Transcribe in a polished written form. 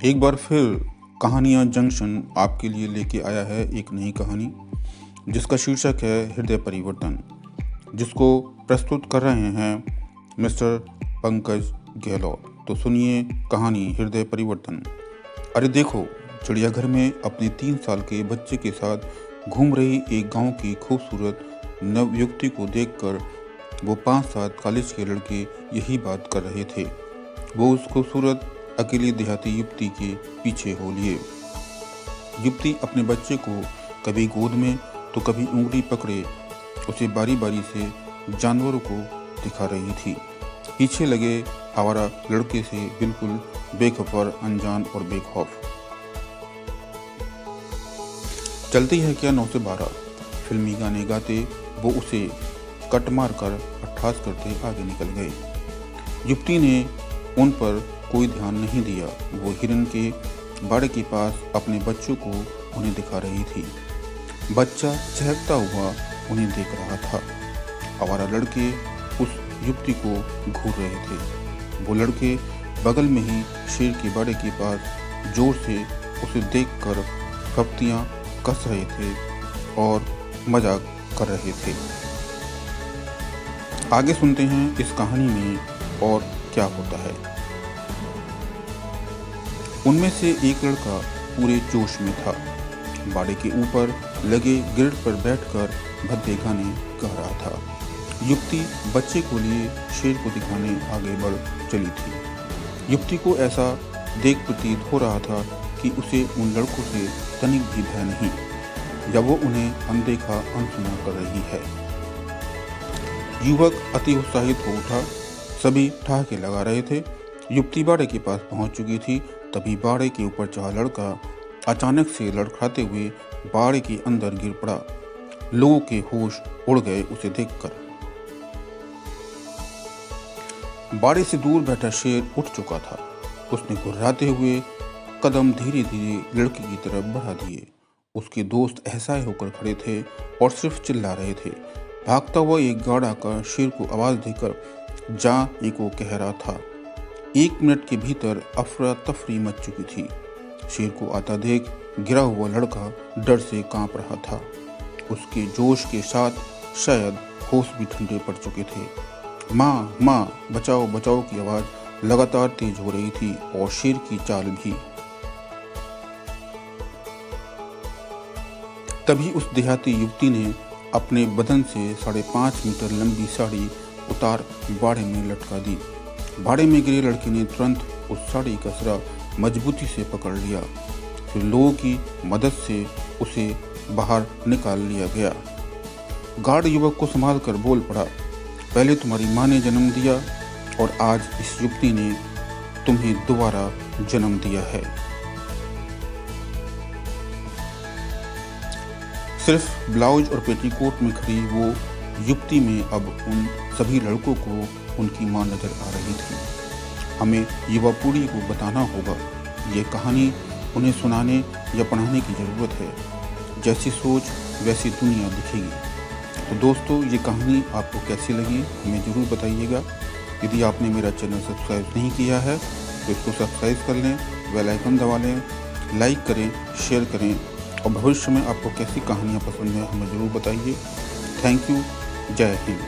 एक बार फिर कहानियाँ जंक्शन आपके लिए लेके आया है एक नई कहानी जिसका शीर्षक है हृदय परिवर्तन, जिसको प्रस्तुत कर रहे हैं मिस्टर पंकज गहलोत। तो सुनिए कहानी हृदय परिवर्तन। अरे देखो, चिड़ियाघर में अपने 3 साल के बच्चे के साथ घूम रही एक गांव की खूबसूरत नवयुवती को देखकर वो 5-7 कॉलेज के लड़के यही बात कर रहे थे। वो उस खूबसूरत अकेली देहाती युवती के पीछे हो लिए। युवती अपने बच्चे को कभी गोद में तो कभी उंगली पकड़े उसे बारी बारी से जानवरों को दिखा रही थी, पीछे लगे आवारा लड़के से बिल्कुल बेखबर, अनजान और बेखौफ। चलती है क्या 9 से 12 फिल्मी गाने गाते वो उसे कट मार कर अट्ठास करते आगे निकल गए। युवती ने उन पर कोई ध्यान नहीं दिया। वो हिरन के बाड़े के पास अपने बच्चों को उन्हें दिखा रही थी। बच्चा चहकता हुआ उन्हें देख रहा था। आवारा लड़के उस युवती को घूर रहे थे। वो लड़के बगल में ही शेर के बाड़े के पास जोर से उसे देखकर फप्तियां कस रहे थे और मजाक कर रहे थे। आगे सुनते हैं इस कहानी में और क्या होता है। उनमें से एक लड़का पूरे जोश में था। बाड़े के ऊपर लगे ग्रिड पर बैठकर भद्दे गाने गा रहा था। युवती बच्चे को लिए शेर को दिखाने आगे बढ़ चली थी। युवती को ऐसा देख प्रतीत हो रहा था कि उसे उन लड़कों से तनिक भी भय नहीं, या वो उन्हें अनदेखा अनसुना कर रही है। युवक अति उत्साहित हो उठा। सभी ठहाके लगा रहे थे। युवती बाड़े के पास पहुंच चुकी थी। तभी बाड़े के ऊपर चढ़ा लड़का अचानक से लड़खड़ाते हुए बाड़े के अंदर गिर पड़ा। लोगों के होश उड़ गए उसे देखकर। बाड़े से दूर बैठा शेर उठ चुका था। उसने घुर्राते हुए कदम धीरे धीरे लड़की की तरफ बढ़ा दिए। उसके दोस्त असहाय होकर खड़े थे और सिर्फ चिल्ला रहे थे। भागता हुआ एक गाड़ आकर शेर को आवाज देकर जा एको कह रहा था। 1 मिनट के भीतर अफरा तफरी मच चुकी थी। शेर को आता देख गिरा हुआ लड़का डर से कांप रहा था। उसके जोश के साथ शायद होश भी ठंडे पड़ चुके थे। माँ माँ, बचाओ बचाओ की आवाज लगातार तेज हो रही थी और शेर की चाल भी। तभी उस देहाती युवती ने अपने बदन से 5.5 मीटर लंबी साड़ी उतार बाड़े में लटका दी। बाड़े में गिरे लड़के ने तुरंत उस साड़ी का सिरा मजबूती से पकड़ लिया। फिर लोगों की मदद से उसे बाहर निकाल लिया गया। गार्ड युवक को संभाल कर बोल पड़ा, पहले तुम्हारी माँ ने जन्म दिया और आज इस युवती ने तुम्हें दोबारा जन्म दिया है। सिर्फ ब्लाउज और पेटीकोट में खड़ी वो युवती में अब उन सभी लड़कों को उनकी मां नजर आ रही थी। हमें युवा पीढ़ी को बताना होगा, ये कहानी उन्हें सुनाने या पढ़ाने की ज़रूरत है। जैसी सोच वैसी दुनिया दिखेगी। तो दोस्तों, ये कहानी आपको कैसी लगी हमें ज़रूर बताइएगा। यदि आपने मेरा चैनल सब्सक्राइब नहीं किया है तो इसको सब्सक्राइब कर लें, बेल आइकन दबा लें, लाइक करें, शेयर करें और भविष्य में आपको कैसी कहानियाँ पसंद है हमें ज़रूर बताइए। Thank you. जय हिंद।